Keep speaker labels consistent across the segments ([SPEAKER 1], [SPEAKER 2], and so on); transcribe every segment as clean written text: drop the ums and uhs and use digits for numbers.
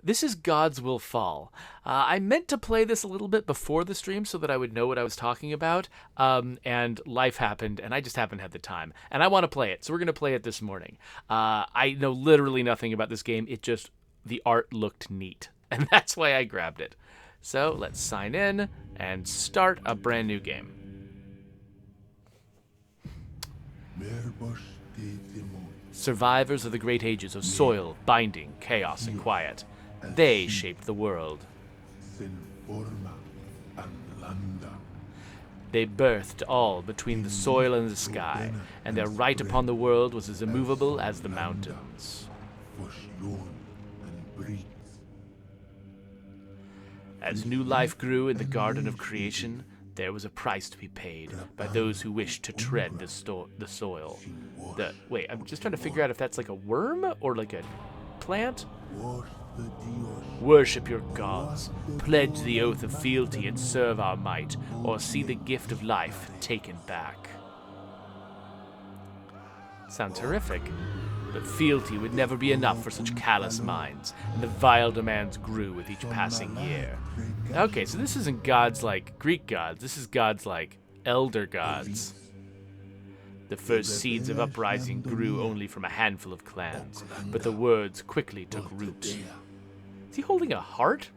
[SPEAKER 1] this is Gods Will Fall. I meant to play this a little bit before the stream so that I would know what I was talking about, and life happened, and I just haven't had the time. And I want to play it, so we're going to play it this morning. I know literally nothing about this game. The art looked neat, and that's why I grabbed it. So let's sign in and start a brand new game. Survivors of the great ages of soil, binding, chaos, and quiet. They shaped the world. They birthed all between the soil and the sky, and their right upon the world was as immovable as the mountains. As new life grew in the garden of creation, there was a price to be paid by those who wished to tread the soil. Wait, I'm just trying to figure out if that's like a worm or like a plant. Worship your gods, pledge the oath of fealty and serve our might, or see the gift of life taken back. Sounds horrific. But fealty would never be enough for such callous minds, and the vile demands grew with each passing year. Okay, so this isn't gods like Greek gods, this is gods like elder gods. The first seeds of uprising grew only from a handful of clans, but the words quickly took root. Is he holding a heart?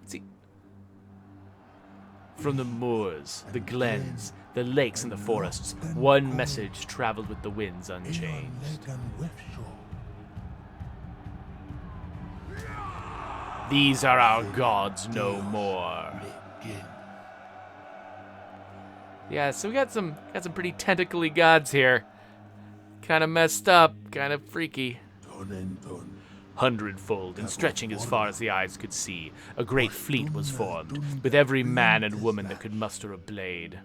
[SPEAKER 1] From the moors, the glens, the lakes and the forests, one message traveled with the winds unchanged. These are our gods no more. Yeah, so we got some pretty tentacly gods here. Kind of messed up, kind of freaky. Hundredfold and stretching as far as the eyes could see, a great fleet was formed, with every man and woman that could muster a blade.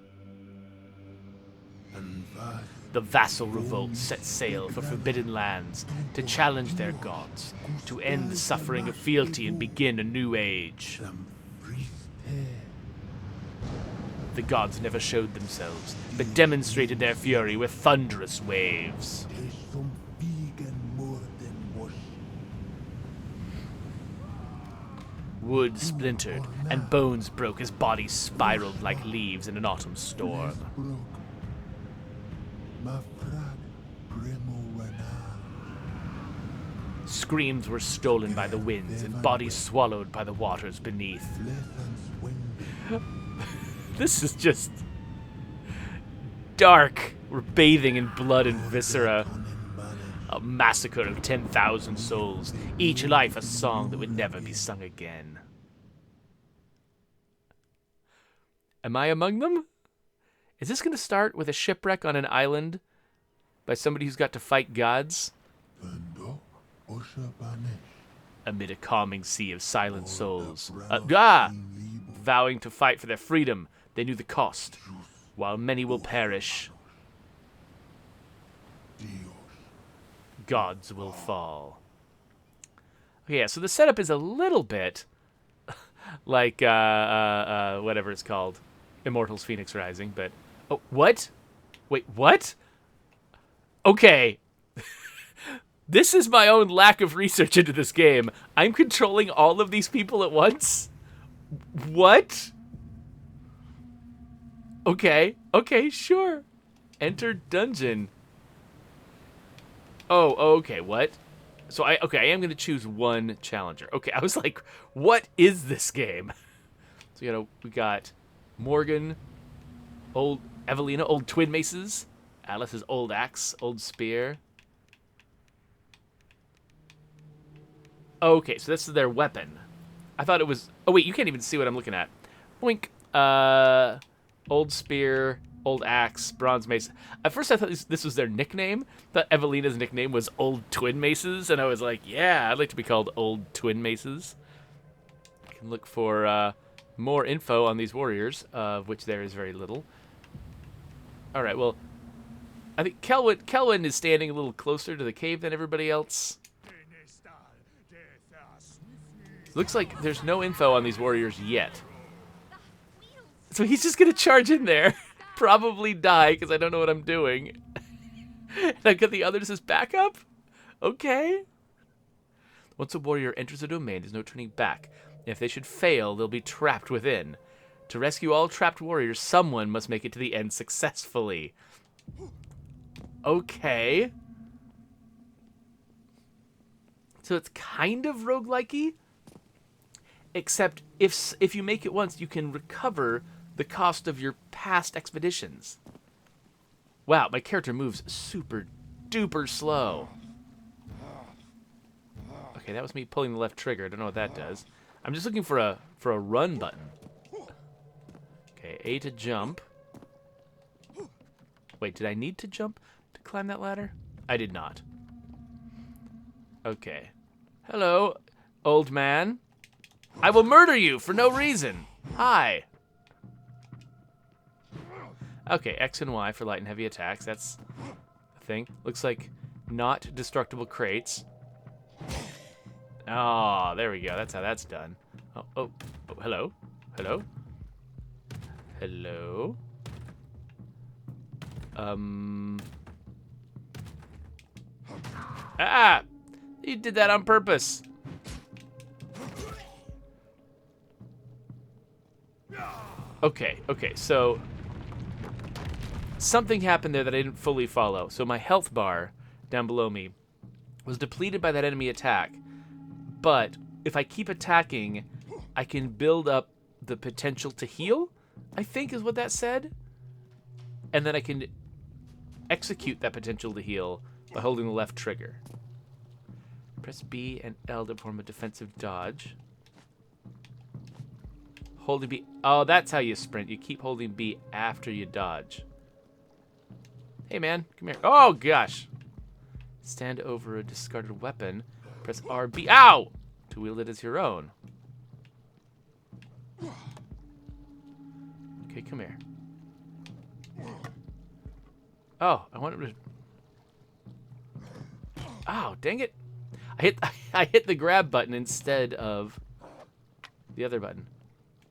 [SPEAKER 1] The vassal revolt set sail for forbidden lands to challenge their gods, to end the suffering of fealty and begin a new age. The gods never showed themselves, but demonstrated their fury with thunderous waves. Wood splintered, and bones broke as bodies spiraled like leaves in an autumn storm. Screams were stolen by the winds and bodies swallowed by the waters beneath. This is just dark. We're bathing in blood and viscera. A massacre of 10,000 souls, each life a song that would never be sung again. Am I among them? Is this going to start with a shipwreck on an island by somebody who's got to fight gods? Amid a calming sea of silent souls, vowing to fight for their freedom, they knew the cost. While many will perish, gods will fall. Okay, yeah, so the setup is a little bit like whatever it's called, Immortals: Phoenix Rising, but oh, what? Wait, what? Okay. This is my own lack of research into this game. I'm controlling all of these people at once? What? Okay, sure. Enter dungeon. Oh, okay, what? So I am going to choose one challenger. Okay, I was like, what is this game? So we got Morgan, old Evelina, old twin maces, Alice's old axe, old spear. Okay, so this is their weapon. I thought it was... Oh, wait, you can't even see what I'm looking at. Boink. Old spear, old axe, bronze mace. At first I thought this was their nickname. I thought Evelina's nickname was Old Twin Maces, and I was like, yeah, I'd like to be called Old Twin Maces. I can look for more info on these warriors, of which there is very little. All right, well, I think Kelwyn is standing a little closer to the cave than everybody else. Looks like there's no info on these warriors yet. So he's just going to charge in there. Probably die because I don't know what I'm doing. And I've got the others as backup? Okay. Once a warrior enters a domain, there's no turning back. If they should fail, they'll be trapped within. To rescue all trapped warriors, someone must make it to the end successfully. Okay. So it's kind of roguelike-y, except if you make it once, you can recover the cost of your past expeditions. Wow, my character moves super duper slow. Okay, that was me pulling the left trigger. I don't know what that does. I'm just looking for a run button. Okay, A to jump. Wait, did I need to jump to climb that ladder? I did not. Okay. Hello, old man. I will murder you for no reason. Hi. Okay, X and Y for light and heavy attacks. That's the thing. Looks like not destructible crates. Oh, there we go. That's how that's done. Oh, hello. Hello. Hello. Ah! You did that on purpose. Okay, so something happened there that I didn't fully follow. So my health bar down below me was depleted by that enemy attack. But if I keep attacking, I can build up the potential to heal, I think is what that said. And then I can execute that potential to heal by holding the left trigger. Press B and L to form a defensive dodge. Holding B. Oh, that's how you sprint. You keep holding B after you dodge. Hey, man. Come here. Oh, gosh. Stand over a discarded weapon. Press RB. Ow! To wield it as your own. Okay, come here. Oh, I want him to... Oh, dang it. I hit the grab button instead of the other button.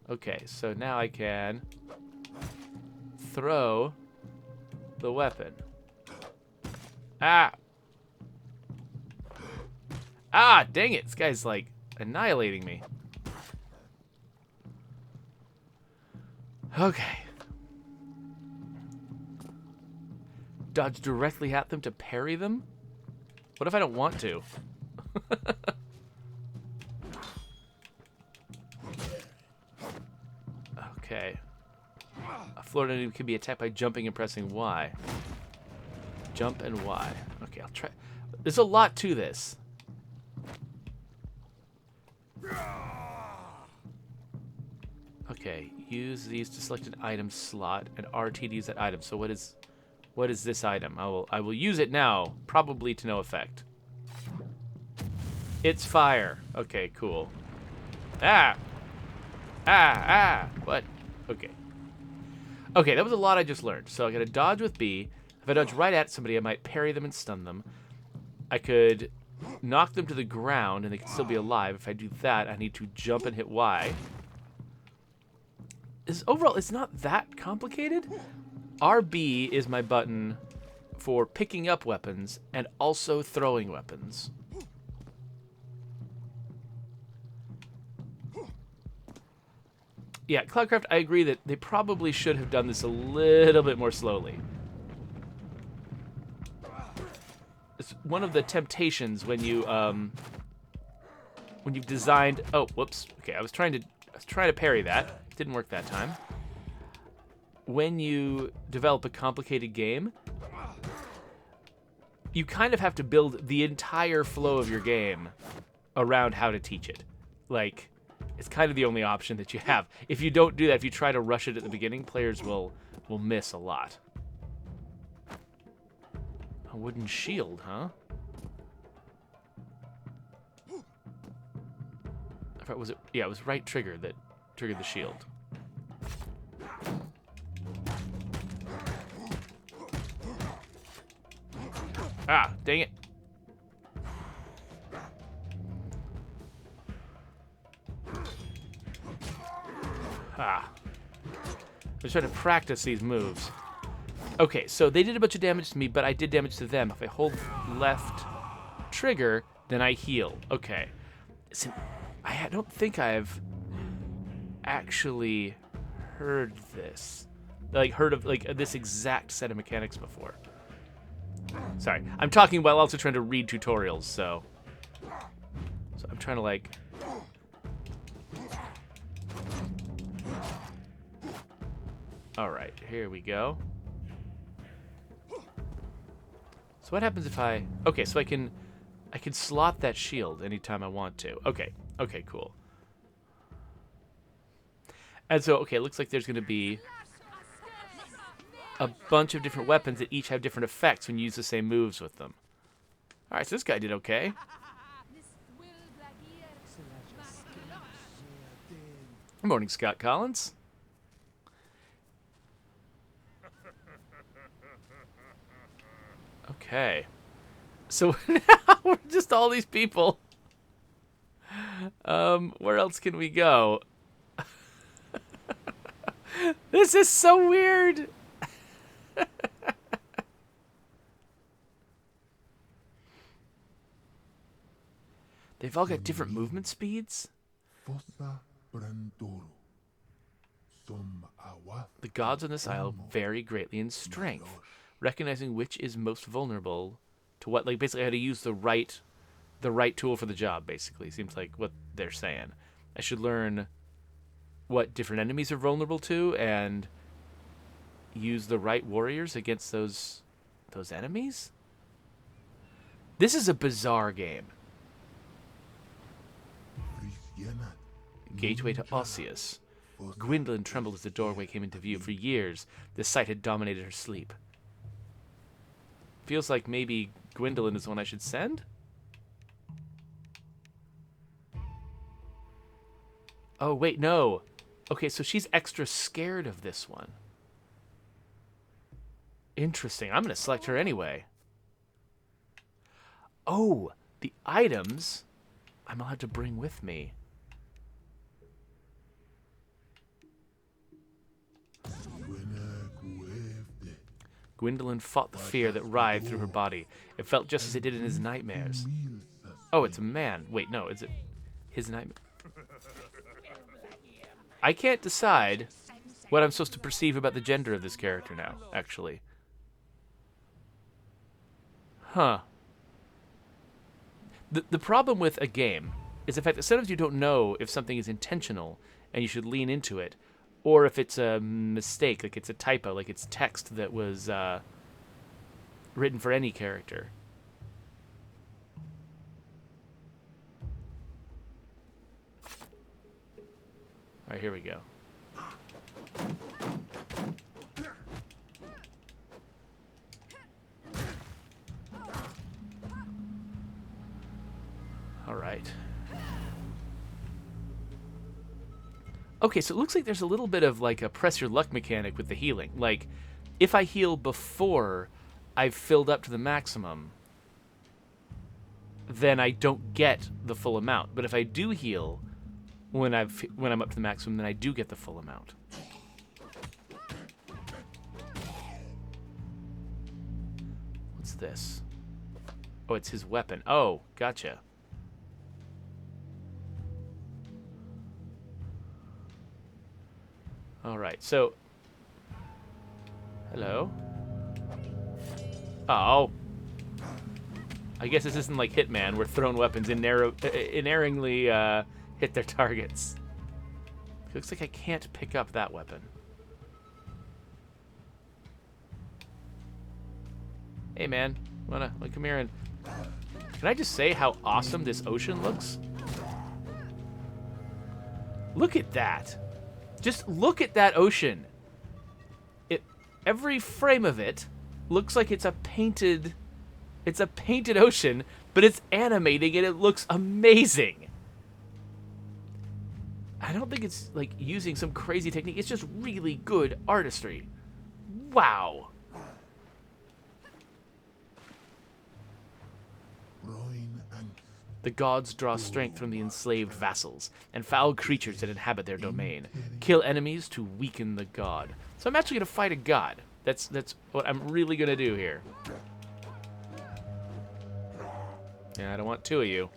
[SPEAKER 1] Okay, so now I can throw the weapon. Ah! Ah, dang it. This guy's, like, annihilating me. Okay. Dodge directly at them to parry them? What if I don't want to? Okay. A floor enemy can be attacked by jumping and pressing Y. Jump and Y. Okay, I'll try. There's a lot to this. Okay, use these to select an item slot and RT to use that item. So what is this item? I will use it now, probably to no effect. It's fire. Okay, cool. Ah! Ah! What? Okay. Okay, that was a lot I just learned. So I gotta dodge with B. If I dodge right at somebody, I might parry them and stun them. I could knock them to the ground and they can still be alive. If I do that, I need to jump and hit Y. Overall, it's not that complicated. RB is my button for picking up weapons and also throwing weapons. Yeah, Cloudcraft, I agree that they probably should have done this a little bit more slowly. It's one of the temptations when you when you've designed. Oh, whoops. Okay, I was trying to parry that. Didn't work that time. When you develop a complicated game, you kind of have to build the entire flow of your game around how to teach it. Like, it's kind of the only option that you have. If you don't do that, if you try to rush it at the beginning, players will miss a lot. A wooden shield, huh? Was it? Yeah, it was right trigger that triggered the shield. Ah, dang it. Ah. I'm trying to practice these moves. Okay, so they did a bunch of damage to me, but I did damage to them. If I hold left trigger, Then I heal. Okay. I don't think I've actually heard this. Like, heard of, like, this exact set of mechanics before. Sorry. I'm talking while also trying to read tutorials, so... So I'm trying to, like... Alright, here we go. So what happens if I... Okay, so I can slot that shield anytime I want to. Okay, okay, cool. And so, okay, it looks like there's going to be a bunch of different weapons that each have different effects when you use the same moves with them. Alright, so this guy did okay. Good morning, Scott Collins. Okay. So now we're just all these people. Where else can we go? This is so weird. They've all got different movement speeds. The gods on this isle vary greatly in strength, recognizing which is most vulnerable to what, like basically how to use the right tool for the job, basically. Seems like what they're saying. I should learn what different enemies are vulnerable to and use the right warriors against those enemies? This is a bizarre game. Gateway to Osseous. Gwendolyn trembled as the doorway came into view. For years, this sight had dominated her sleep. Feels like maybe Gwendolyn is the one I should send? Oh, wait, no. Okay, so she's extra scared of this one. Interesting. I'm going to select her anyway. Oh, the items I'm allowed to bring with me. Gwendolyn fought the fear that writhed through her body. It felt just as it did in his nightmares. Oh, it's a man. Wait, no, is it his nightmare? I can't decide what I'm supposed to perceive about the gender of this character now, actually. Huh. The problem with a game is the fact that sometimes you don't know if something is intentional and you should lean into it, or if it's a mistake, like it's a typo, like it's text that was written for any character. All right, here we go. All right. Okay, so it looks like there's a little bit of like a press your luck mechanic with the healing. Like, if I heal before I've filled up to the maximum, then I don't get the full amount. But if I do heal when I'm up to the maximum, then I do get the full amount. What's this? Oh, it's his weapon. Oh, gotcha. All right, so... Hello? Oh. I guess this isn't like Hitman, where thrown weapons inerringly hit their targets. It looks like I can't pick up that weapon. Hey, man. Wanna come here and... Can I just say how awesome this ocean looks? Look at that. Just look at that ocean. Every frame of it looks like it's a painted ocean, but it's animating and it looks amazing. I don't think it's like using some crazy technique. It's just really good artistry. Wow. The gods draw strength from the enslaved vassals and foul creatures that inhabit their domain. Kill enemies to weaken the god. So I'm actually going to fight a god. That's what I'm really going to do here. Yeah, I don't want 2 of you.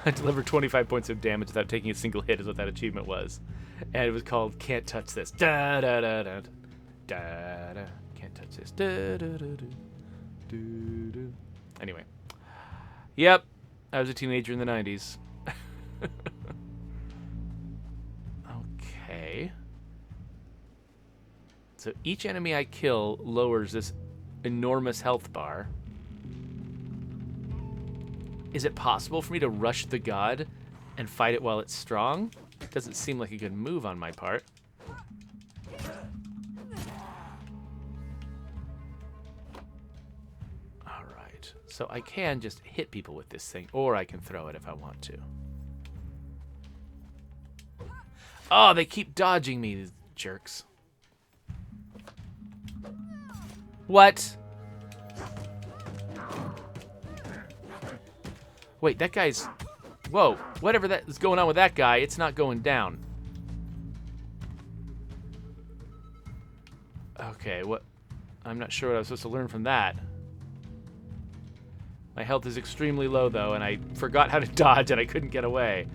[SPEAKER 1] I delivered 25 points of damage without taking a single hit is what that achievement was. And it was called Can't Touch This. Da da da da da da. Can't touch this. Da da da da. Do, do. Anyway. Yep. I was a teenager in the 90s. Okay. So each enemy I kill lowers this enormous health bar. Is it possible for me to rush the god and fight it while it's strong? Doesn't seem like a good move on my part. Alright, so I can just hit people with this thing, or I can throw it if I want to. Oh, they keep dodging me, these jerks. What? Wait, that guy's... Whoa, whatever that is going on with that guy, it's not going down. Okay, what... I'm not sure what I was supposed to learn from that. My health is extremely low, though, and I forgot how to dodge, and I couldn't get away.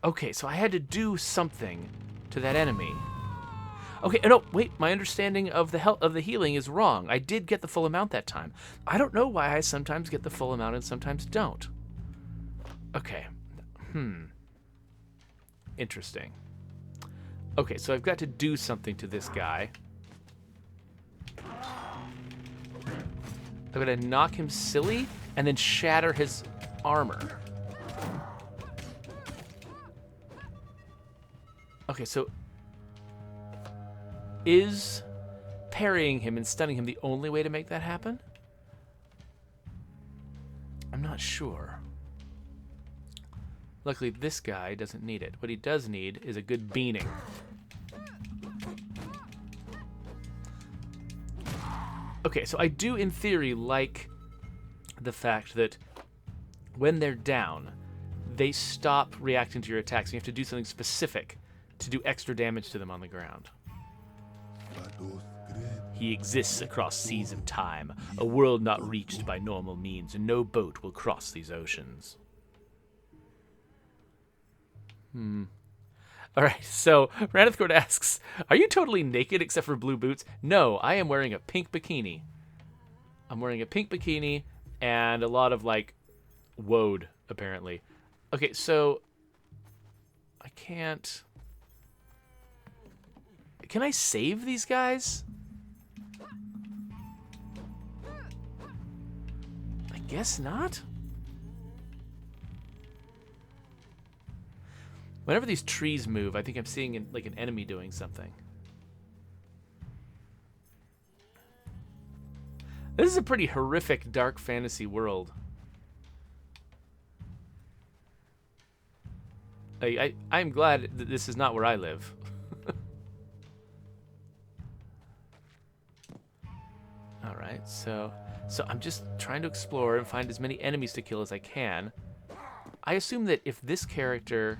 [SPEAKER 1] Okay, so I had to do something to that enemy. Okay, no, wait, my understanding of the health of the healing is wrong. I did get the full amount that time. I don't know why I sometimes get the full amount and sometimes don't. Okay. Interesting. Okay, so I've got to do something to this guy. I'm gonna knock him silly and then shatter his armor. Okay, so is parrying him and stunning him the only way to make that happen? I'm not sure. Luckily, this guy doesn't need it. What he does need is a good beaning. Okay, so I do, in theory, like the fact that when they're down, they stop reacting to your attacks. You have to do something specific to do extra damage to them on the ground. He exists across seas of time, a world not reached by normal means, and no boat will cross these oceans. Alright, so Ranithcord asks, are you totally naked except for blue boots? No, I am wearing a pink bikini. I'm wearing a pink bikini and a lot of, like, woad, apparently. Okay, so I can't... Can I save these guys? I guess not. Whenever these trees move, I think I'm seeing like an enemy doing something. This is a pretty horrific dark fantasy world. I'm glad that this is not where I live. Alright, so I'm just trying to explore and find as many enemies to kill as I can. I assume that if this character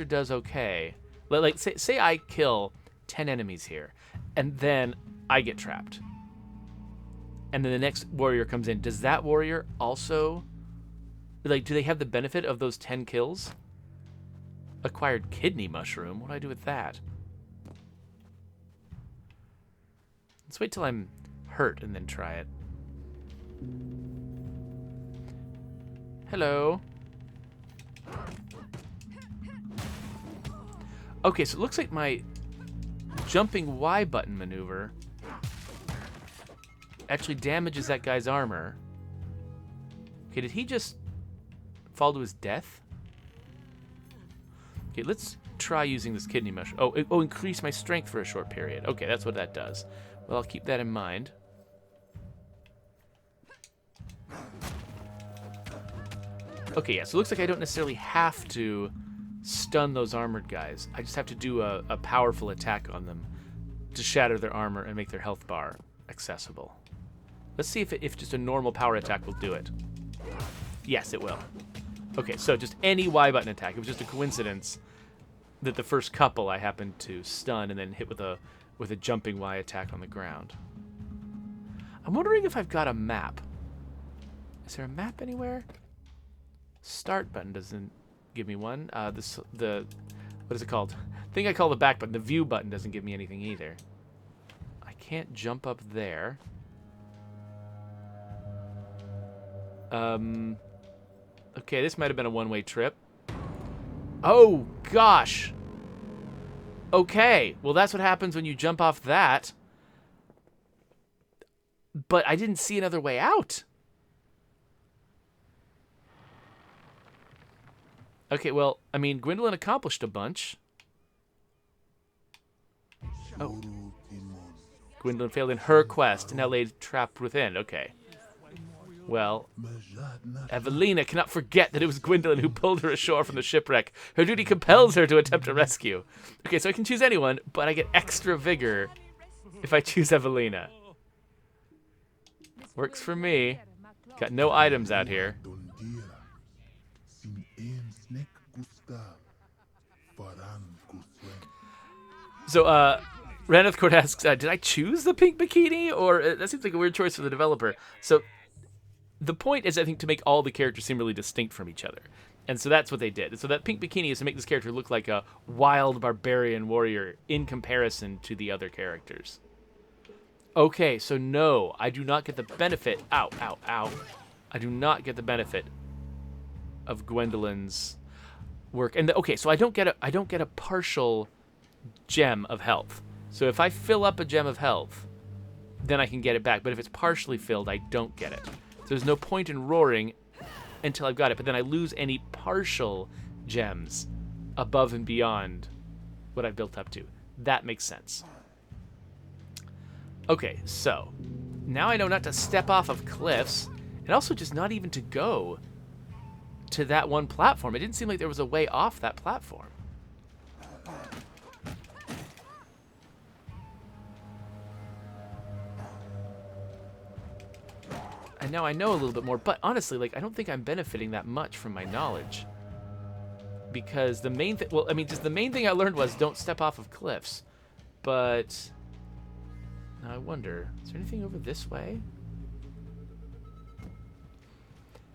[SPEAKER 1] does okay, like say I kill 10 enemies here, and then I get trapped, and then the next warrior comes in, does that warrior also, like, do they have the benefit of those 10 kills? Acquired kidney mushroom, what do I do with that? Let's wait till I'm hurt and then try it. Hello. Okay, so it looks like my jumping Y button maneuver actually damages that guy's armor. Okay, did he just fall to his death? Okay, let's try using this kidney mushroom. Oh, increase my strength for a short period. Okay, that's what that does. Well, I'll keep that in mind. Okay, yeah, so it looks like I don't necessarily have to stun those armored guys. I just have to do a powerful attack on them to shatter their armor and make their health bar accessible. Let's see if just a normal power attack will do it. Yes, it will. Okay, so just any Y button attack. It was just a coincidence that the first couple I happened to stun and then hit with a jumping Y attack on the ground. I'm wondering if I've got a map. Is there a map anywhere? Start button doesn't give me one. The what is it called? The thing I call the back button. The view button doesn't give me anything either. I can't jump up there. Okay, this might have been a one-way trip. Oh, gosh. Okay, well, that's what happens when you jump off that. But I didn't see another way out. Okay, well, I mean, Gwendolyn accomplished a bunch. Oh. Gwendolyn failed in her quest and now laid trapped within. Okay. Well, Evelina cannot forget that it was Gwendolyn who pulled her ashore from the shipwreck. Her duty compels her to attempt a rescue. Okay, so I can choose anyone, but I get extra vigor if I choose Evelina. Works for me. Got no items out here. So, Raneth Court asks, did I choose the pink bikini? Or that seems like a weird choice for the developer. So, the point is, I think, to make all the characters seem really distinct from each other. And so that's what they did. So that pink bikini is to make this character look like a wild barbarian warrior in comparison to the other characters. Okay, so no, I do not get the benefit. Ow, ow, ow. I do not get the benefit of Gwendolyn's work. And okay, so I don't get a partial gem of health. So if I fill up a gem of health, then I can get it back. But if it's partially filled, I don't get it. So there's no point in roaring until I've got it. But then I lose any partial gems above and beyond what I've built up to. That makes sense. Okay, so now I know not to step off of cliffs, and also just not even to go to that one platform. It didn't seem like there was a way off that platform. And now I know a little bit more, but honestly, like, I don't think I'm benefiting that much from my knowledge. Because the main thing, well, I mean, just the main thing I learned was don't step off of cliffs. But now I wonder, is there anything over this way?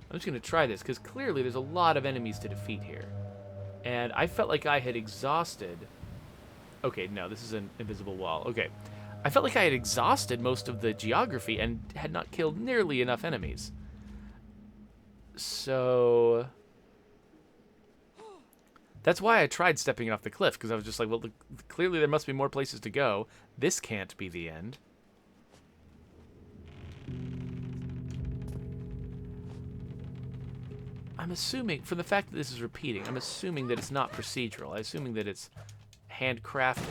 [SPEAKER 1] I'm just going to try this, because clearly there's a lot of enemies to defeat here. And I felt like I had exhausted... Okay, no, this is an invisible wall. Okay. I felt like I had exhausted most of the geography and had not killed nearly enough enemies. So... That's why I tried stepping off the cliff, because I was just like, well, clearly there must be more places to go. This can't be the end. I'm assuming, from the fact that this is repeating, I'm assuming that it's not procedural. I'm assuming that it's handcrafted.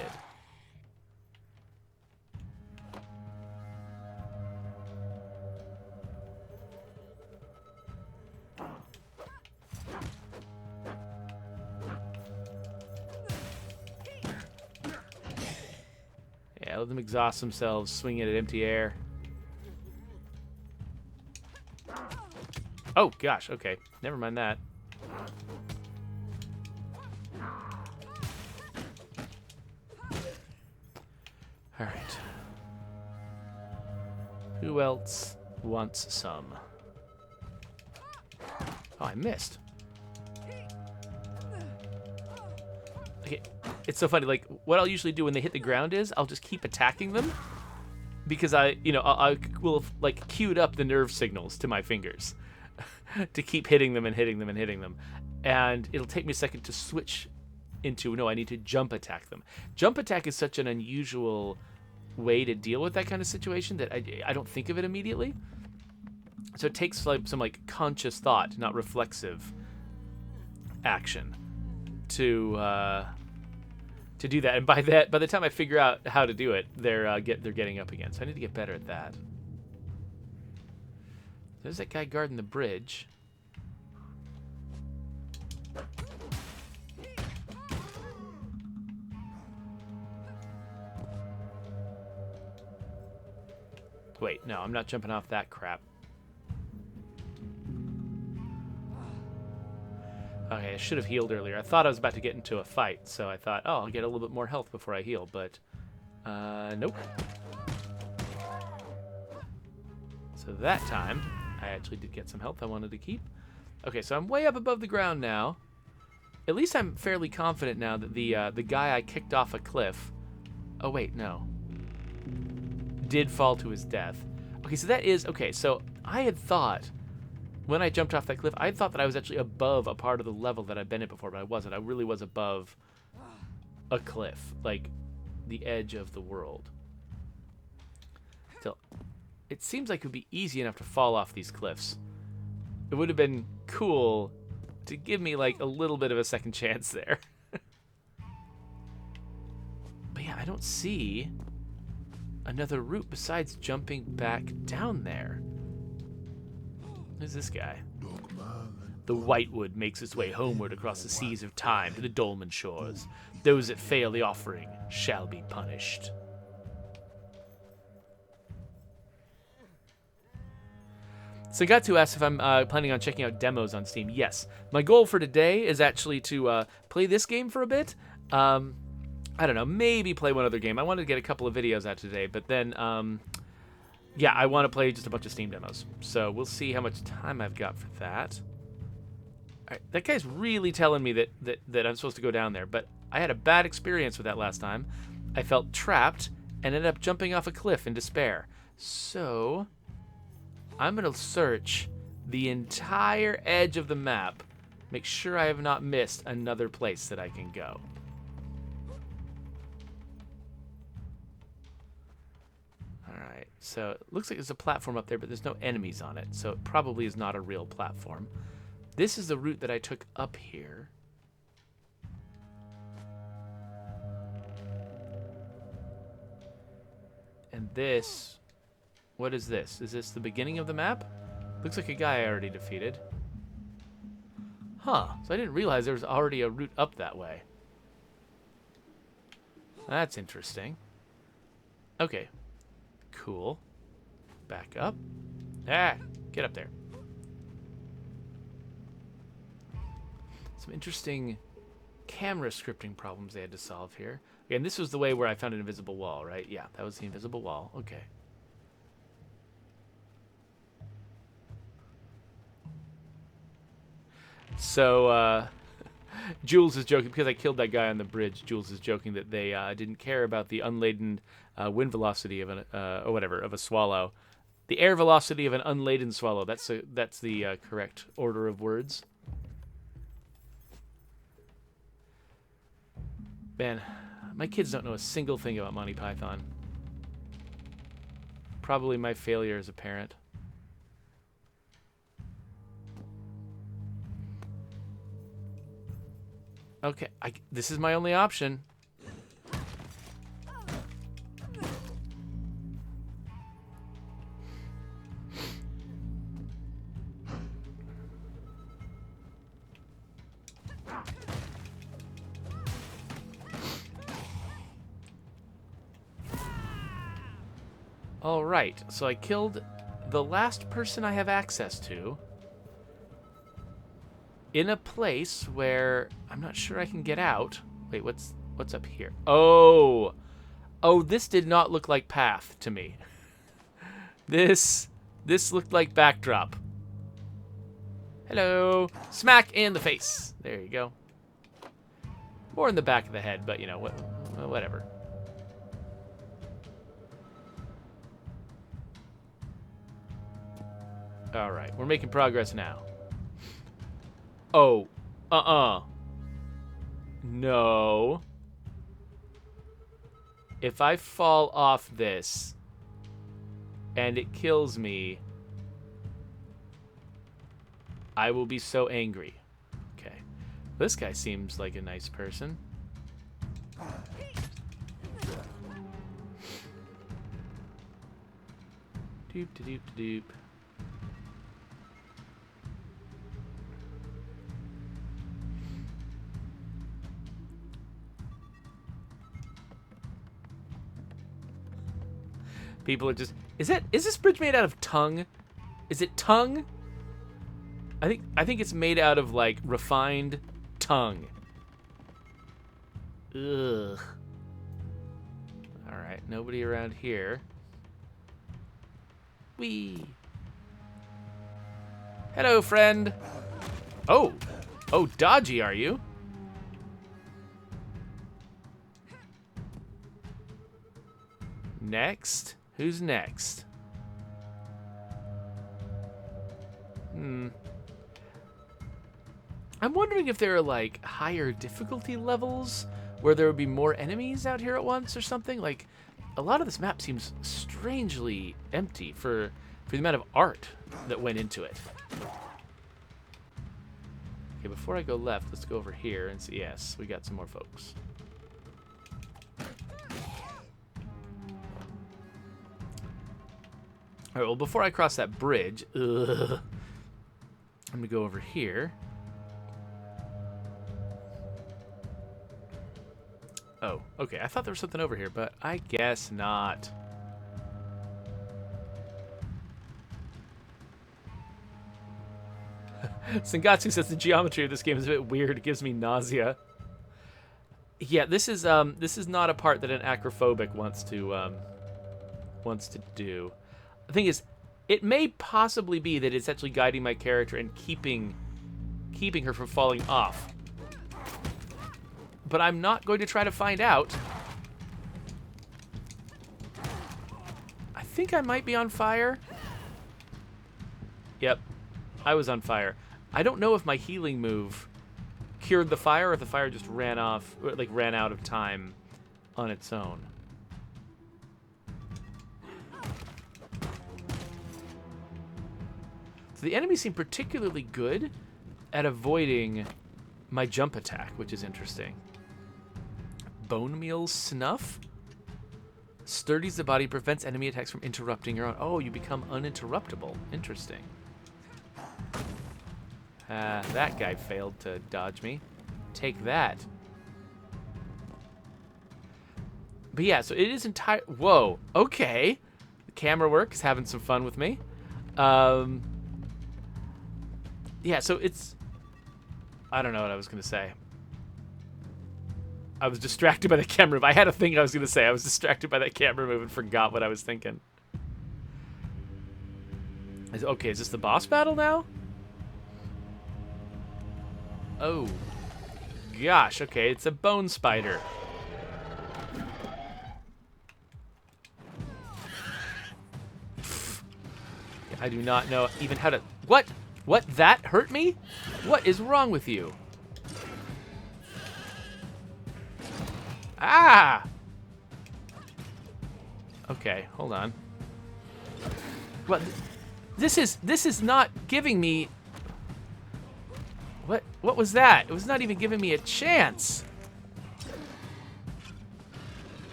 [SPEAKER 1] Yeah, let them exhaust themselves, swinging it at empty air. Oh, gosh, okay. Never mind that. All right. Who else wants some? Oh, I missed. Okay, it's so funny. Like, what I'll usually do when they hit the ground is I'll just keep attacking them because I will have, like, queued up the nerve signals to my fingers to keep hitting them and hitting them and hitting them. And it'll take me a second to switch into, no, I need to jump attack them. Jump attack is such an unusual way to deal with that kind of situation that I don't think of it immediately. So it takes like some like conscious thought, not reflexive action, to do that. And by the time I figure out how to do it, they're getting up again. So I need to get better at that. There's that guy guarding the bridge. Wait, no, I'm not jumping off that crap. Okay, I should have healed earlier. I thought I was about to get into a fight, so I thought, oh, I'll get a little bit more health before I heal, but nope. So that time, I actually did get some health I wanted to keep. Okay, so I'm way up above the ground now. At least I'm fairly confident now that the guy I kicked off a cliff... Oh, wait, no. Did fall to his death. Okay, so that is... Okay, so I had thought... When I jumped off that cliff, I thought that I was actually above a part of the level that I've been in before, but I wasn't. I really was above a cliff, like the edge of the world. Still, it seems like it would be easy enough to fall off these cliffs. It would have been cool to give me like a little bit of a second chance there. But yeah, I don't see another route besides jumping back down there. Who's this guy? The Whitewood makes its way homeward across the seas of time to the Dolmen shores. Those that fail the offering shall be punished. So Gatsu asked if I'm planning on checking out demos on Steam. Yes. My goal for today is actually to play this game for a bit. I don't know, maybe play one other game. I wanted to get a couple of videos out today, but then... yeah, I want to play just a bunch of Steam demos. So we'll see how much time I've got for that. All right, that guy's really telling me that I'm supposed to go down there, but I had a bad experience with that last time. I felt trapped and ended up jumping off a cliff in despair. So I'm going to search the entire edge of the map, make sure I have not missed another place that I can go. Alright, so it looks like there's a platform up there, but there's no enemies on it, so it probably is not a real platform. This is the route that I took up here. And this... What is this? Is this the beginning of the map? Looks like a guy I already defeated. Huh, so I didn't realize there was already a route up that way. That's interesting. Okay. Cool. Back up. Ah, get up there. Some interesting camera scripting problems they had to solve here. Again, this was the way where I found an invisible wall, right? Yeah, that was the invisible wall. Okay. So, Jules is joking, because I killed that guy on the bridge, Jules is joking that they didn't care about the unladen wind velocity of an, or whatever, of a swallow. The air velocity of an unladen swallow. That's the correct order of words. Man, my kids don't know a single thing about Monty Python. Probably my failure as a parent. Okay, this is my only option. All right, so I killed the last person I have access to in a place where I'm not sure I can get out. Wait, what's up here? Oh, this did not look like path to me. This looked like backdrop. Hello, smack in the face. There you go. Or in the back of the head, but you know, whatever. All right, we're making progress now. Oh, no. If I fall off this and it kills me, I will be so angry. Okay. This guy seems like a nice person. Doop de doop de doop. People are just... Is this bridge made out of tongue? Is it tongue? I think it's made out of, like, refined tongue. Ugh. Alright, nobody around here. Whee! Hello, friend! Oh! Oh, dodgy, are you? Next? Who's next? I'm wondering if there are, like, higher difficulty levels where there would be more enemies out here at once or something. Like, a lot of this map seems strangely empty for the amount of art that went into it. Okay, before I go left, let's go over here and see. Yes, we got some more folks. All right, well, before I cross that bridge, I'm gonna go over here. Oh, okay. I thought there was something over here, but I guess not. Sengatsu says the geometry of this game is a bit weird. It gives me nausea. Yeah, this is not a part that an acrophobic wants to do. The thing is, it may possibly be that it's actually guiding my character and keeping her from falling off. But I'm not going to try to find out. I think I might be on fire. Yep, I was on fire. I don't know if my healing move cured the fire or if the fire just ran off, like ran out of time on its own. So the enemies seem particularly good at avoiding my jump attack, which is interesting. Bone meal snuff? Sturdies the body, prevents enemy attacks from interrupting your own. Oh, you become uninterruptible. Interesting. That guy failed to dodge me. Take that. But yeah, so it is entire... Whoa, okay. The camera work is having some fun with me. Yeah, so it's... I don't know what I was going to say. I was distracted by the camera move. I had a thing I was going to say. I was distracted by that camera move and forgot what I was thinking. Okay, is this the boss battle now? Oh. Gosh, okay, it's a bone spider. I do not know even how to... What? What? That hurt me? What is wrong with you? Ah! Okay, hold on. What? This is not giving me... What was that? It was not even giving me a chance.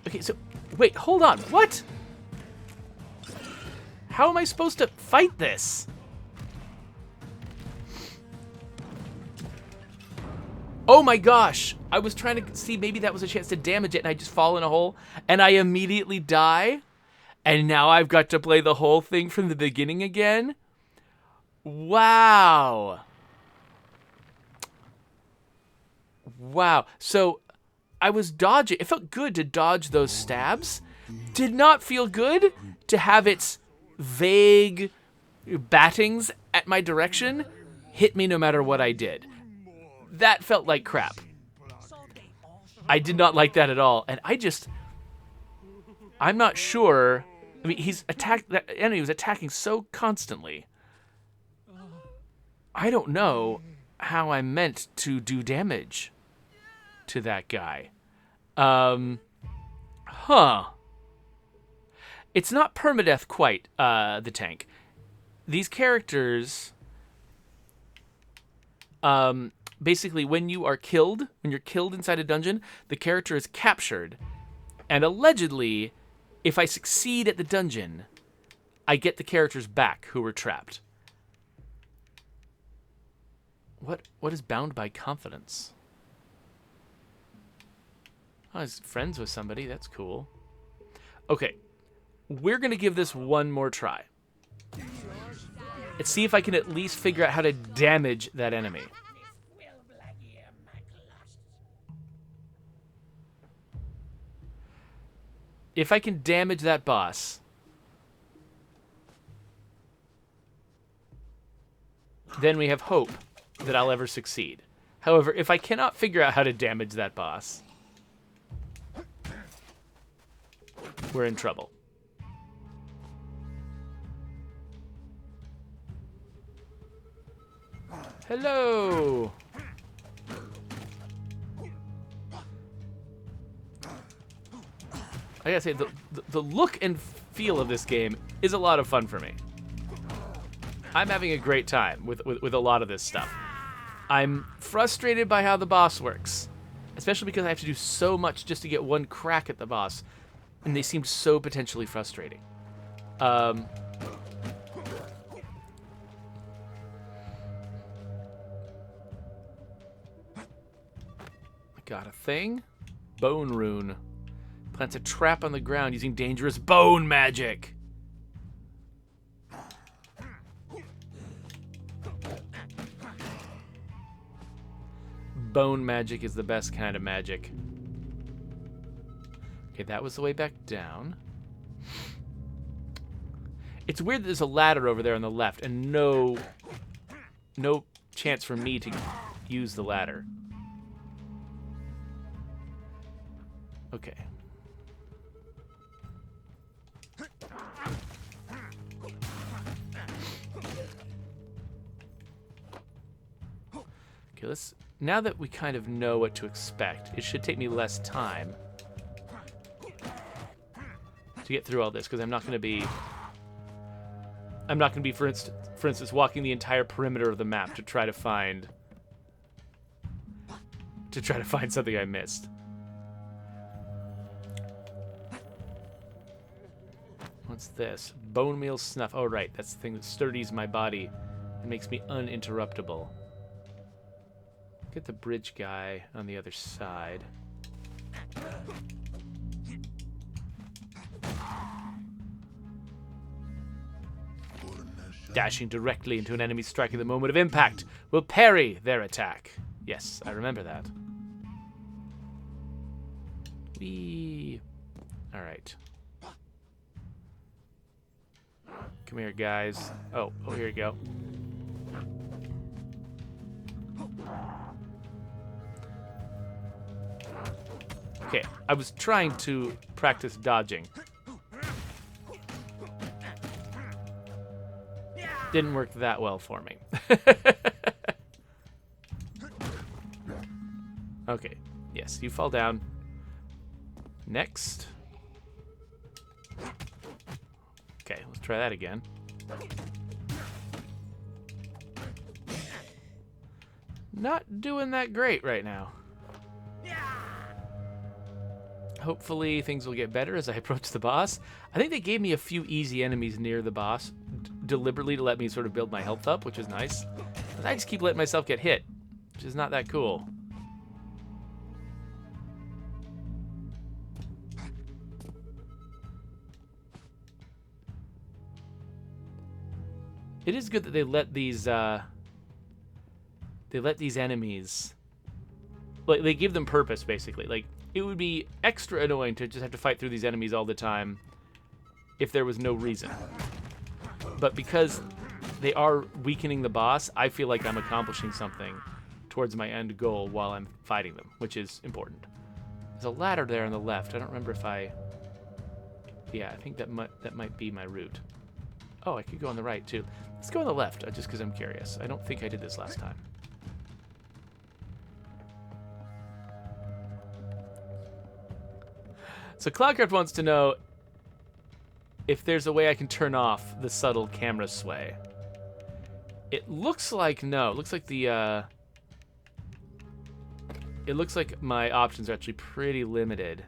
[SPEAKER 1] Okay, so... Wait, hold on. What? How am I supposed to fight this? Oh my gosh! I was trying to see maybe that was a chance to damage it and I just fall in a hole and I immediately die? And now I've got to play the whole thing from the beginning again? Wow. Wow. So I was dodging. It felt good to dodge those stabs. Did not feel good to have its vague battings at my direction hit me no matter what I did. That felt like crap. I did not like that at all. And I'm not sure. I mean, that enemy was attacking so constantly. I don't know how I meant to do damage to that guy. It's not permadeath quite, the tank. These characters, basically when you're killed inside a dungeon, the character is captured. And allegedly, if I succeed at the dungeon, I get the characters back who were trapped. What is bound by confidence? Oh, he's friends with somebody. That's cool. Okay. We're going to give this one more try. Let's see if I can at least figure out how to damage that enemy. If I can damage that boss, then we have hope that I'll ever succeed. However, if I cannot figure out how to damage that boss, we're in trouble. Hello! I gotta say, the look and feel of this game is a lot of fun for me. I'm having a great time with a lot of this stuff. I'm frustrated by how the boss works, especially because I have to do so much just to get one crack at the boss, and they seem so potentially frustrating. I got a thing. Bone rune. Plants a trap on the ground using dangerous bone magic. Bone magic is the best kind of magic. Okay, that was the way back down. It's weird that there's a ladder over there on the left and no chance for me to use the ladder. Okay. Okay, let's... Now that we kind of know what to expect, it should take me less time to get through all this, because I'm not going to be, for instance, walking the entire perimeter of the map to try to find something I missed. What's this? Bone meal snuff. Oh, right. That's the thing that sturdies my body and makes me uninterruptible. Get the bridge guy on the other side. Dashing directly into an enemy striking at the moment of impact will parry their attack. Yes, I remember that. Whee. All right. Come here, guys. Oh, here you go. Okay, I was trying to practice dodging. Didn't work that well for me. Okay, yes, you fall down. Next. Okay, let's try that again. Not doing that great right now. Hopefully things will get better as I approach the boss. I think they gave me a few easy enemies near the boss deliberately to let me sort of build my health up, which is nice. But I just keep letting myself get hit, which is not that cool. It is good that they let these enemies, like, they give them purpose, basically. Like, it would be extra annoying to just have to fight through these enemies all the time if there was no reason. But because they are weakening the boss, I feel like I'm accomplishing something towards my end goal while I'm fighting them, which is important. There's a ladder there on the left. I don't remember if I... Yeah, I think that might be my route. Oh, I could go on the right, too. Let's go on the left, just because I'm curious. I don't think I did this last time. So Cloudcraft wants to know if there's a way I can turn off the subtle camera sway. It looks like no. It looks like the it looks like my options are actually pretty limited.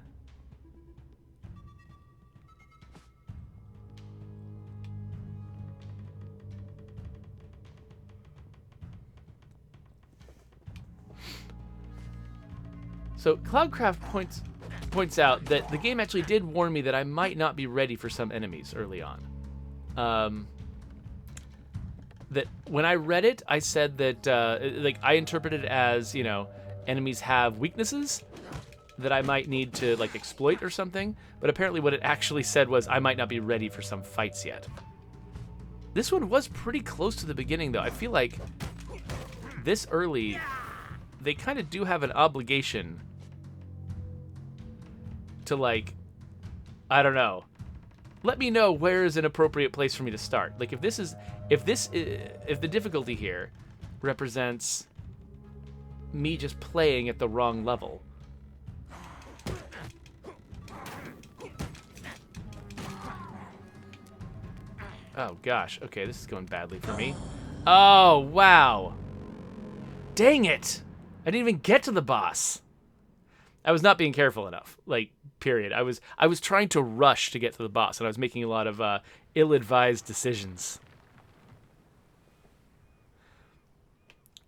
[SPEAKER 1] So Cloudcraft points points out that the game actually did warn me that I might not be ready for some enemies early on. That when I read it, I said that, like, I interpreted it as, you know, enemies have weaknesses that I might need to, like, exploit or something. But apparently what it actually said was I might not be ready for some fights yet. This one was pretty close to the beginning, though. I feel like this early, they kind of do have an obligation to, like, I don't know. Let me know where is an appropriate place for me to start. Like, if the difficulty here represents me just playing at the wrong level. Oh gosh, okay, this is going badly for me. Oh, wow. Dang it! I didn't even get to the boss. I was not being careful enough, like, period. I was trying to rush to get to the boss, and I was making a lot of ill-advised decisions.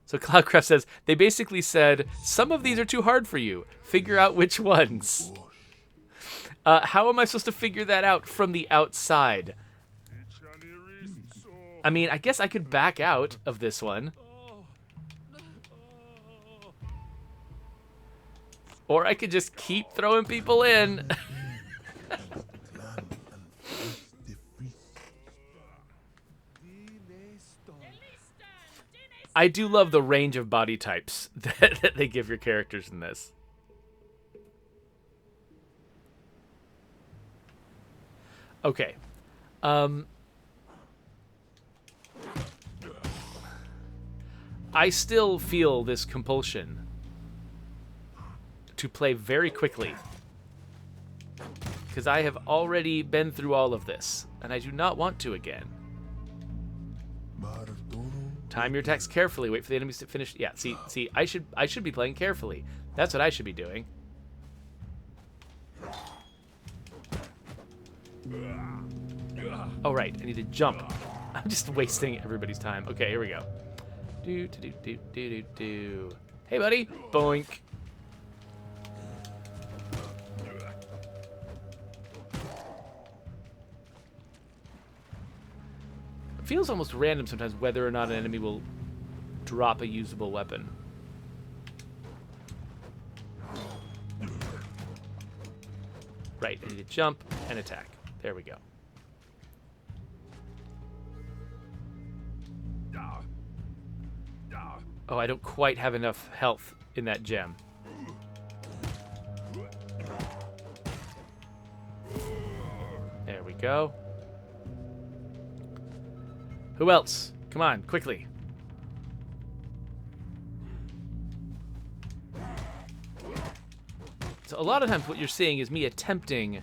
[SPEAKER 1] So Cloudcraft says, they basically said, some of these are too hard for you. Figure out which ones. How am I supposed to figure that out from the outside? I mean, I guess I could back out of this one. Or I could just keep throwing people in. I do love the range of body types that they give your characters in this. Okay. I still feel this compulsion to play very quickly, because I have already been through all of this, and I do not want to again. Time your attacks carefully. Wait for the enemies to finish. Yeah, see, I should be playing carefully. That's what I should be doing. Oh right, I need to jump. I'm just wasting everybody's time. Okay, here we go. Do. Hey, buddy. Boink. It feels almost random sometimes whether or not an enemy will drop a usable weapon. Right, I need to jump and attack. There we go. Oh, I don't quite have enough health in that gem. There we go. Who else? Come on, quickly. So a lot of times what you're seeing is me attempting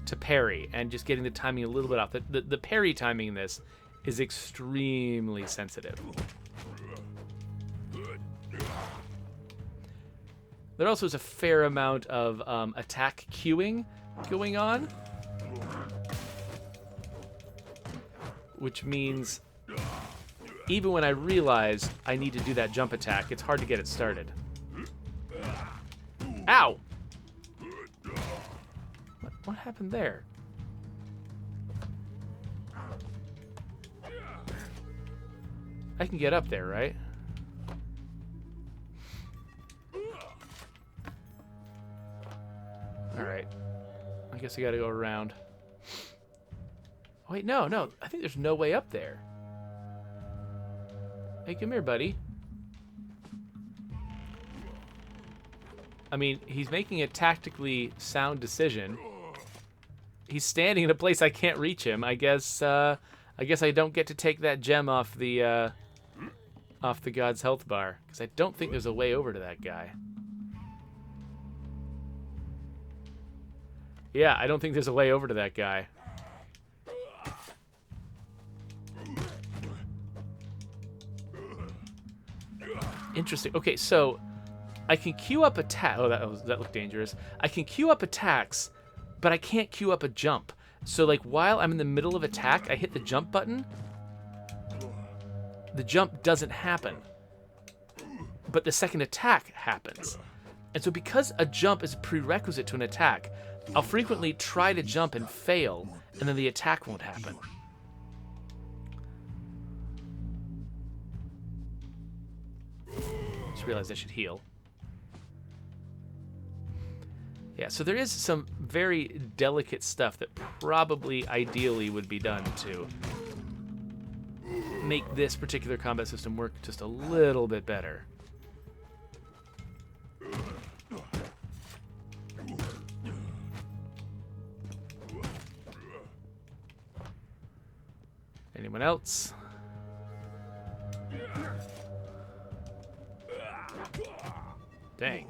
[SPEAKER 1] to parry and just getting the timing a little bit off. The parry timing in this is extremely sensitive. There also is a fair amount of attack queuing going on, which means even when I realize I need to do that jump attack, it's hard to get it started. Ow! What happened there? I can get up there, right? Alright. I guess I gotta go around. Oh, wait, no. I think there's no way up there. Hey, come here, buddy. I mean, he's making a tactically sound decision. He's standing in a place I can't reach him. I guess I don't get to take that gem off the god's health bar, because I don't think there's a way over to that guy. Yeah, I don't think there's a way over to that guy. Interesting. Okay, so I can queue up attack. Oh, that looked dangerous. I can queue up attacks, but I can't queue up a jump. So, like, while I'm in the middle of attack, I hit the jump button. The jump doesn't happen, but the second attack happens. And so because a jump is a prerequisite to an attack, I'll frequently try to jump and fail, and then the attack won't happen. Just realized I should heal. Yeah, so there is some very delicate stuff that probably ideally would be done to make this particular combat system work just a little bit better. Anyone else? Dang.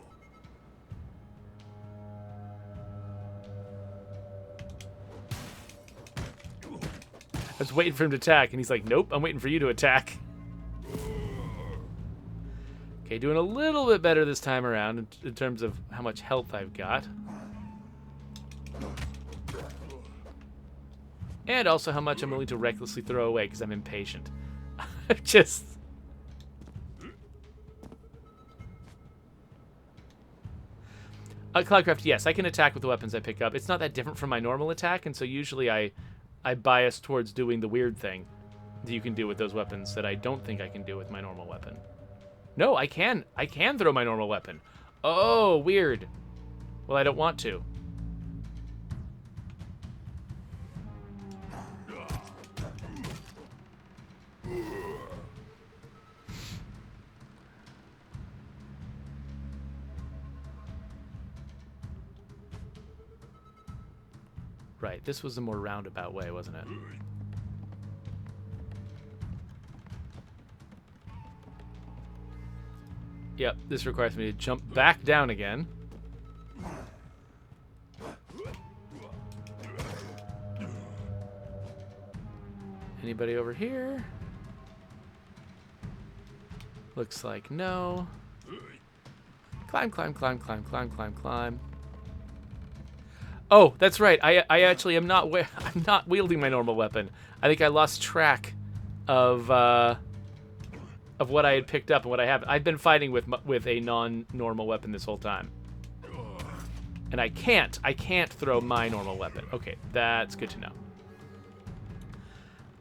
[SPEAKER 1] I was waiting for him to attack, and he's like, nope, I'm waiting for you to attack. Okay, doing a little bit better this time around in terms of how much health I've got. And also how much I'm willing to recklessly throw away because I'm impatient. Just... Cloudcraft, yes, I can attack with the weapons I pick up. It's not that different from my normal attack, and so usually I bias towards doing the weird thing that you can do with those weapons that I don't think I can do with my normal weapon. No, I can throw my normal weapon. Oh, weird. Well, I don't want to. Right, this was a more roundabout way, wasn't it? Yep, this requires me to jump back down again. Anybody over here? Looks like no. Climb, climb, climb, climb, climb, climb, climb. Oh, that's right. I actually am not I'm not wielding my normal weapon. I think I lost track of what I had picked up and what I have. I've been fighting with a non-normal weapon this whole time. And I can't throw my normal weapon. Okay, that's good to know.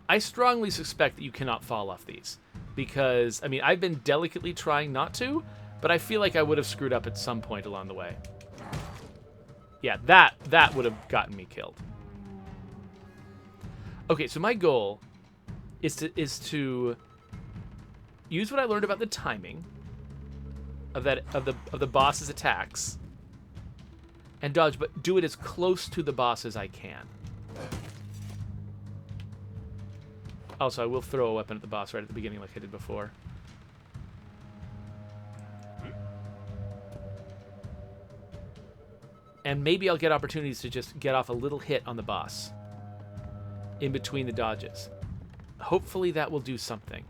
[SPEAKER 1] I strongly suspect that you cannot fall off these because, I mean, I've been delicately trying not to, but I feel like I would have screwed up at some point along the way. Yeah, that would have gotten me killed. Okay, so my goal is to use what I learned about the timing of the boss's attacks and dodge, but do it as close to the boss as I can. Also, I will throw a weapon at the boss right at the beginning like I did before. And maybe I'll get opportunities to just get off a little hit on the boss in between the dodges. Hopefully that will do something.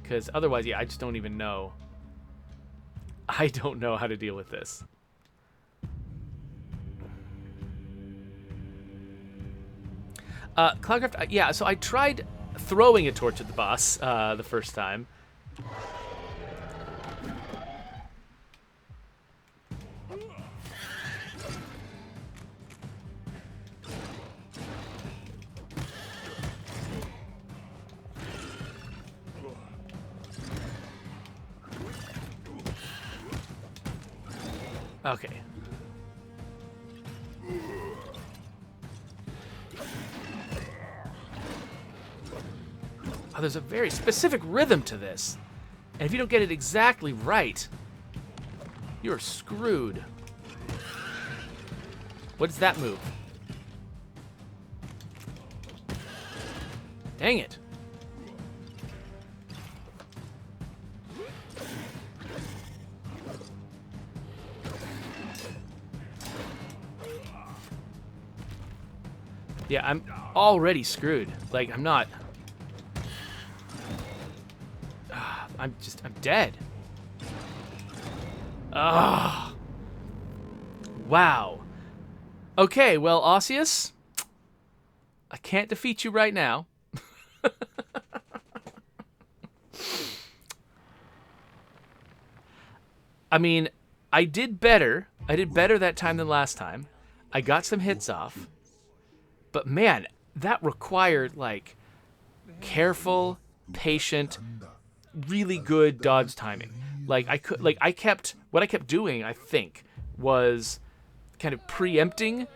[SPEAKER 1] Because otherwise, yeah, I just don't even know. I don't know how to deal with this. Cloudcraft, yeah, so I tried throwing a torch at the boss the first time. Okay. Oh, there's a very specific rhythm to this. And if you don't get it exactly right, you're screwed. What is that move? Dang it. Yeah, I'm already screwed. Like, I'm not... I'm dead. Ugh. Wow. Okay, well, Osseous, I can't defeat you right now. I mean, I did better. I did better that time than last time. I got some hits off. But man, that required like careful, patient, really good dodge timing. What I kept doing, I think, was kind of preempting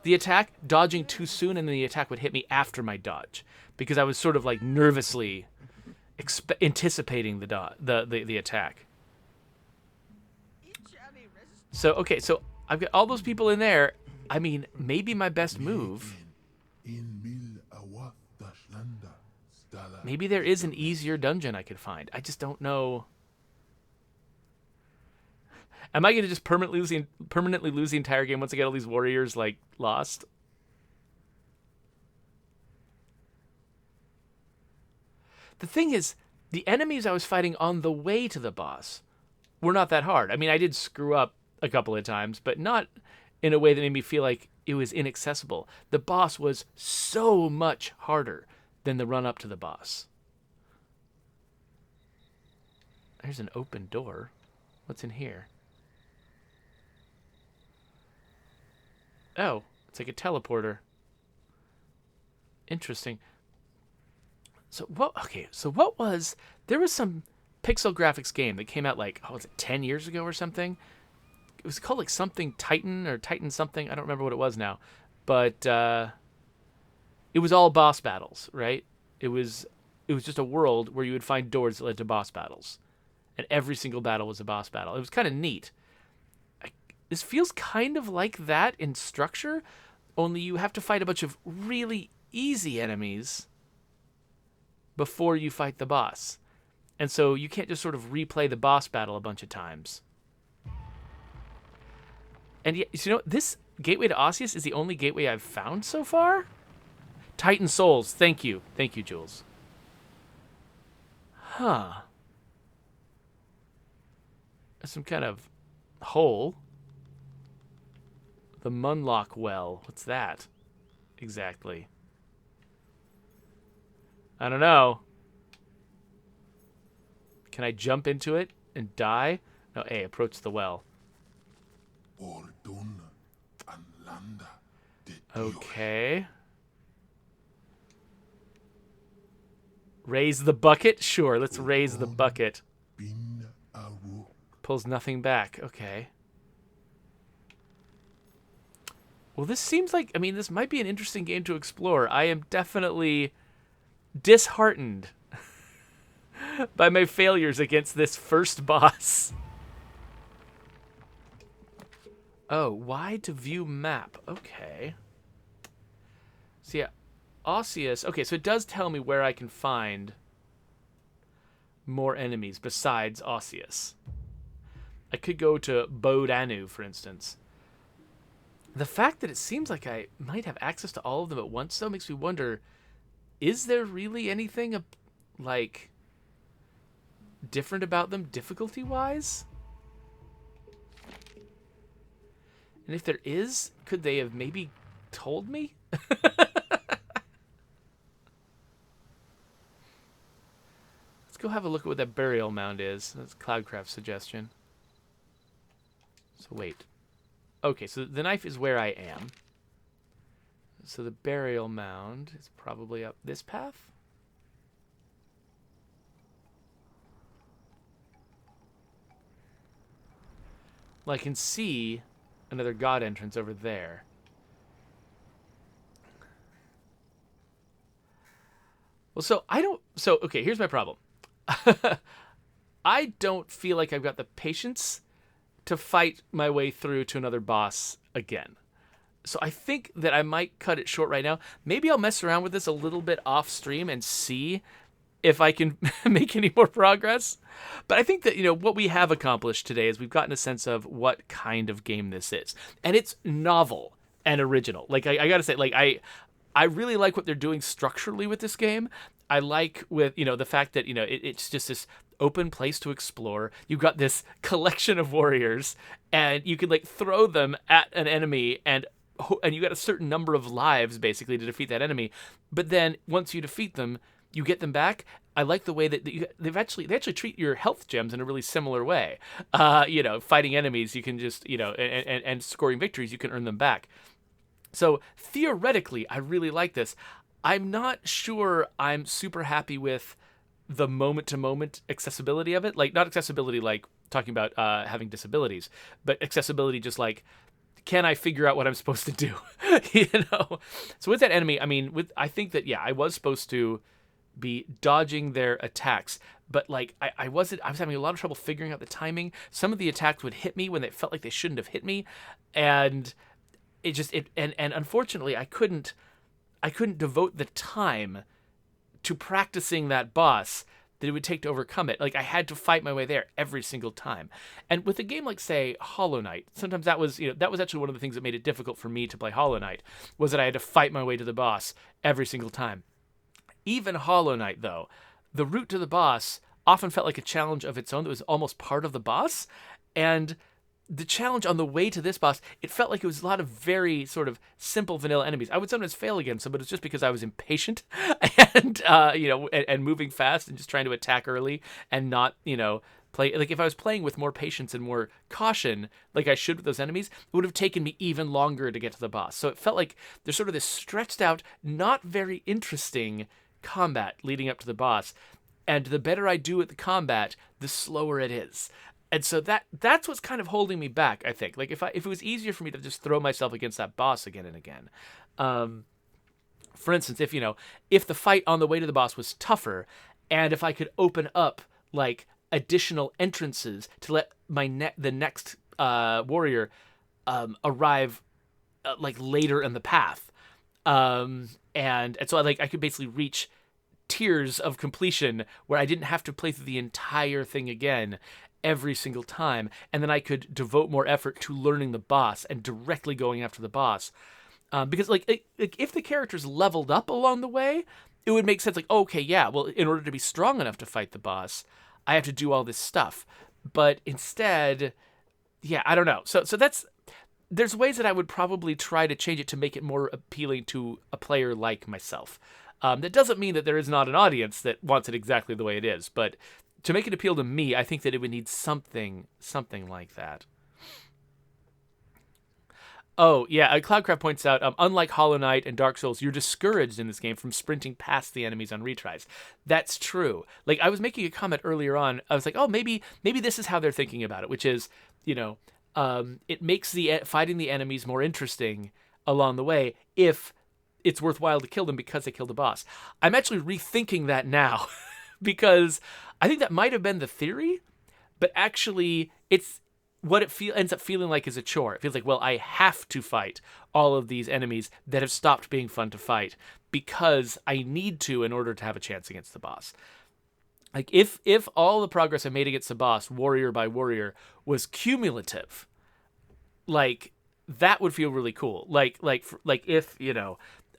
[SPEAKER 1] the attack, dodging too soon, and then the attack would hit me after my dodge because I was sort of like nervously anticipating the attack. So okay, so I've got all those people in there. I mean, maybe my best move. Maybe there is an easier dungeon I could find. I just don't know. Am I going to just permanently lose the entire game once I get all these warriors like lost? The thing is, the enemies I was fighting on the way to the boss were not that hard. I mean, I did screw up a couple of times, but not in a way that made me feel like it was inaccessible. The boss was so much harder than the run up to the boss. There's an open door. What's in here? Oh, it's like a teleporter. Interesting. So what? Okay, so what was? There was some pixel graphics game that came out like, was it 10 years ago or something? It was called like something Titan or Titan something. I don't remember what it was now, but it was all boss battles, right? It was just a world where you would find doors that led to boss battles, and every single battle was a boss battle. It was kind of neat. This feels kind of like that in structure, only you have to fight a bunch of really easy enemies before you fight the boss. And so you can't just sort of replay the boss battle a bunch of times. And yet, you know, this gateway to Osseous is the only gateway I've found so far? Titan Souls, thank you. Thank you, Jules. Huh. There's some kind of hole. The Munlock Well. What's that? Exactly. I don't know. Can I jump into it and die? No, A, approach the well. Okay. Raise the bucket? Sure, let's raise the bucket. Pulls nothing back. Okay. Well, this seems like, I mean, this might be an interesting game to explore. I am definitely disheartened by my failures against this first boss. Oh, why to view map? Okay. So yeah, Osseous. Okay, so it does tell me where I can find more enemies besides Osseous. I could go to Bodanu, for instance. The fact that it seems like I might have access to all of them at once, though, makes me wonder, is there really anything, like, different about them difficulty-wise? And if there is, could they have maybe told me? Let's go have a look at what that burial mound is. That's Cloudcraft's suggestion. So wait. Okay, so the knife is where I am. So the burial mound is probably up this path. Well, I can see another god entrance over there. Well, okay, here's my problem. I don't feel like I've got the patience to fight my way through to another boss again. So I think that I might cut it short right now. Maybe I'll mess around with this a little bit off stream and see if I can make any more progress. But I think that, you know, what we have accomplished today is we've gotten a sense of what kind of game this is. And it's novel and original. Like, I gotta say, like, I really like what they're doing structurally with this game. I like with, you know, the fact that, you know, it's just this open place to explore. You've got this collection of warriors, and you can, like, throw them at an enemy, and you got a certain number of lives, basically, to defeat that enemy. But then, once you defeat them, you get them back. I like the way that they actually treat your health gems in a really similar way. Fighting enemies, you can just and scoring victories, you can earn them back. So theoretically, I really like this. I'm not sure I'm super happy with the moment-to-moment accessibility of it. Like, not accessibility like talking about having disabilities, but accessibility just like, can I figure out what I'm supposed to do? So with that enemy, I think that, I was supposed to be dodging their attacks, but like I was having a lot of trouble figuring out the timing. Some of the attacks would hit me when they felt like they shouldn't have hit me, and and unfortunately I couldn't devote the time to practicing that boss that it would take to overcome it. Like, I had to fight my way there every single time. And with a game like, say, Hollow Knight, sometimes that was actually one of the things that made it difficult for me to play Hollow Knight, was that I had to fight my way to the boss every single time. Even Hollow Knight, though, the route to the boss often felt like a challenge of its own that was almost part of the boss. And the challenge on the way to this boss, it felt like it was a lot of very sort of simple vanilla enemies. I would sometimes fail against them, but it's just because I was impatient and moving fast and just trying to attack early and not, play. Like, if I was playing with more patience and more caution, like I should with those enemies, it would have taken me even longer to get to the boss. So it felt like there's sort of this stretched out, not very interesting combat leading up to the boss. And the better I do at the combat, the slower it is. And so that's what's kind of holding me back, I think. Like, if it was easier for me to just throw myself against that boss again and again. For instance, if the fight on the way to the boss was tougher, and if I could open up, like, additional entrances to let the next warrior arrive, like, later in the path. And so I could basically reach tiers of completion where I didn't have to play through the entire thing again every single time, and then I could devote more effort to learning the boss and directly going after the boss. Because if the characters leveled up along the way, it would make sense. Like, okay, yeah, well, in order to be strong enough to fight the boss, I have to do all this stuff. But instead, I don't know. So there's ways that I would probably try to change it to make it more appealing to a player like myself. That doesn't mean that there is not an audience that wants it exactly the way it is, but to make it appeal to me, I think that it would need something like that. Oh, yeah, Cloudcraft points out, unlike Hollow Knight and Dark Souls, you're discouraged in this game from sprinting past the enemies on retries. That's true. Like, I was making a comment earlier on, I was like, oh, maybe this is how they're thinking about it, which is, it makes fighting the enemies more interesting along the way if it's worthwhile to kill them because they killed the boss. I'm actually rethinking that now because I think that might have been the theory, but actually it's what it ends up feeling like is a chore. It feels like, well, I have to fight all of these enemies that have stopped being fun to fight because I need to in order to have a chance against the boss. Like, if all the progress I made against the boss, warrior by warrior, was cumulative, like, that would feel really cool. Like if,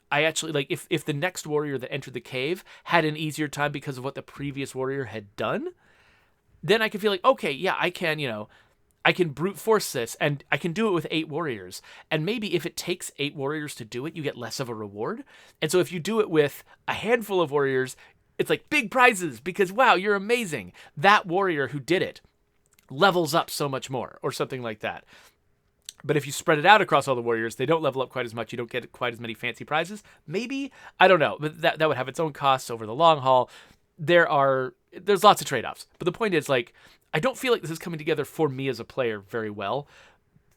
[SPEAKER 1] I actually, like, if the next warrior that entered the cave had an easier time because of what the previous warrior had done, then I could feel like, okay, yeah, I can brute force this, and I can do it with 8 warriors. And maybe if it takes 8 warriors to do it, you get less of a reward. And so if you do it with a handful of warriors, it's like big prizes because, wow, you're amazing. That warrior who did it levels up so much more, or something like that. But if you spread it out across all the warriors, they don't level up quite as much. You don't get quite as many fancy prizes. Maybe, I don't know, but that would have its own costs over the long haul. There's lots of trade-offs. But the point is, like, I don't feel like this is coming together for me as a player very well.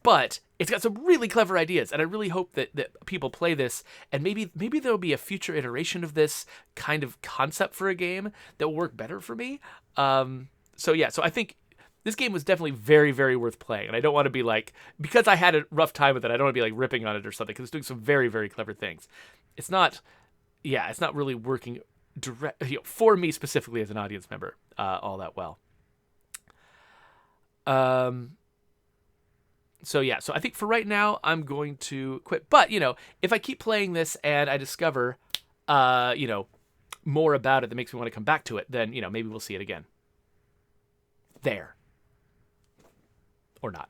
[SPEAKER 1] But it's got some really clever ideas, and I really hope that people play this, and maybe there'll be a future iteration of this kind of concept for a game that will work better for me. So I think this game was definitely very, very worth playing, and I don't want to be like, because I had a rough time with it, I don't want to be like ripping on it or something, because it's doing some very, very clever things. It's not really working for me specifically as an audience member all that well. So I think for right now, I'm going to quit. But, if I keep playing this and I discover, more about it that makes me want to come back to it, then, maybe we'll see it again. There. Or not.